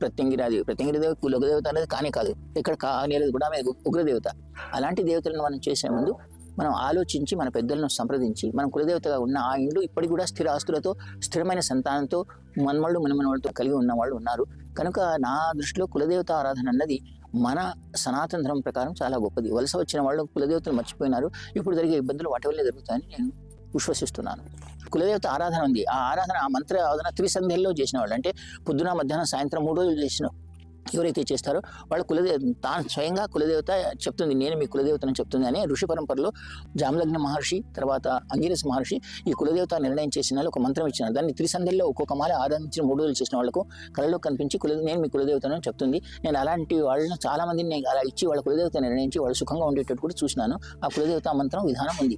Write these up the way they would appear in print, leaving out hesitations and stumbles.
ప్రత్యంగిరాదేవి. ప్రత్యంగిరాదేవి కులదేవత అనేది కానే కాదు. ఇక్కడ అనేది కూడా ఆమె ఉగ్రదేవత. అలాంటి దేవతలను మనం చేసే ముందు మనం ఆలోచించి మన పెద్దలను సంప్రదించి మనం కులదేవతగా ఉన్న ఆ ఇండ్లు ఇప్పటికి కూడా స్థిర ఆస్తులతో స్థిరమైన సంతానంతో మన్మళ్ళు మనమనవాళ్ళతో కలిగి ఉన్న వాళ్ళు ఉన్నారు. కనుక నా దృష్టిలో కులదేవత ఆరాధన అన్నది మన సనాతన ధర్మం ప్రకారం చాలా గొప్పది. వలస వచ్చిన వాళ్ళు కులదేవతలు మర్చిపోయినారు. ఇప్పుడు జరిగే ఇబ్బందులు వాటి వల్లే జరుగుతాయని నేను విశ్వసిస్తున్నాను. కులదేవత ఆరాధన ఉంది. ఆ ఆరాధన ఆ మంత్ర ఆరాధన త్రిసంధ్యల్లో చేసిన వాళ్ళు, అంటే పొద్దున మధ్యాహ్నం సాయంత్రం 3 రోజులు చేసిన ఎవరైతే చేస్తారో వాళ్ళ తాను స్వయంగా కులదేవత చెప్తుంది, నేను మీ కులదేవతని చెప్తుంది అని ఋషి పరంపరలో జామలగ్న మహర్షి తర్వాత అంగిరస్ మహర్షి ఈ కులదేవత నిర్ణయం చేసిన ఒక మంత్రం ఇచ్చినారు. దాన్ని త్రిసంధ్యల్లో ఒక్కొక్క మాల ఆరాధించిన 3 రోజులు చేసిన వాళ్ళకు కళలో కనిపించి నేను మీ కులదేవతని చెప్తుంది. నేను అలాంటి వాళ్ళని చాలా మందిని నేను అలా ఇచ్చి వాళ్ళ కులదేవత నిర్ణయించి వాళ్ళు సుఖంగా ఉండేటట్టు కూడా చూసినాను. ఆ కులదేవత మంత్రం విధానం ఉంది.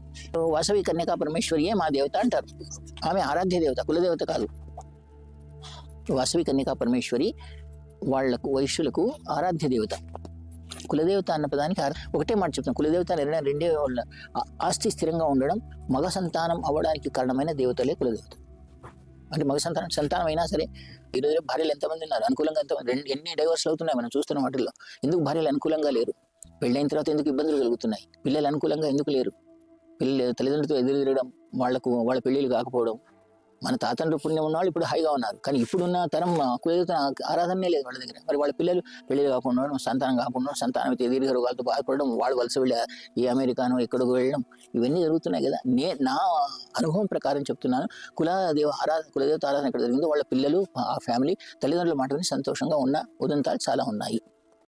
వాసవి కన్యకా పరమేశ్వరియే మా దేవత అంటారు. ఆమె ఆరాధ్య దేవత, కులదేవత కాదు. వాసవి కన్యకా పరమేశ్వరి వాళ్లకు వైశ్యులకు ఆరాధ్య దేవత. కులదేవత అన్న పదానికి ఒకటే మాట చెప్తాను. కులదేవత నిర్ణయం రెండే వాళ్ళ ఆస్తి స్థిరంగా ఉండడం, మగ సంతానం అవ్వడానికి కారణమైన దేవతలే కులదేవత. అంటే మగ సంతానం అయినా సరే ఈరోజు భార్యలు ఎంతమంది ఉన్నారు, అనుకూలంగా ఎంతమంది, ఎన్ని డైవర్స్లు అవుతున్నాయి మనం చూస్తున్న వాటిల్లో. ఎందుకు భార్యలు అనుకూలంగా లేరు? పెళ్ళైన తర్వాత ఎందుకు ఇబ్బందులు కలుగుతున్నాయి? పిల్లలు అనుకూలంగా ఎందుకు లేరు? తల్లిదండ్రులతో ఎదురు తిరగడం, వాళ్ళ పెళ్ళిళ్ళు కాకపోవడం. మన తాతండ్రులు పుణ్యం ఉన్న వాళ్ళు ఇప్పుడు హాయిగా ఉన్నారు. కానీ ఇప్పుడున్న తరం కులదేవత ఆరాధనే లేదు వాళ్ళ దగ్గర. మరి వాళ్ళ పిల్లలు పెళ్ళిళ్ళు కాకుండా సంతానం కాకుండా సంతానం అయితే దీర్ఘ రోగాలతో బాధపడడం, వాళ్ళు వలస వెళ్ళి ఏ అమెరికానో ఎక్కడికో వెళ్ళడం, ఇవన్నీ జరుగుతున్నాయి కదా. నా అనుభవం ప్రకారం చెప్తున్నాను. కులదేవత ఆరాధన ఎక్కడ జరిగిందో వాళ్ళ పిల్లలు ఆ ఫ్యామిలీ తల్లిదండ్రుల మాట విని సంతోషంగా ఉన్న ఉదంతాలు చాలా ఉన్నాయి.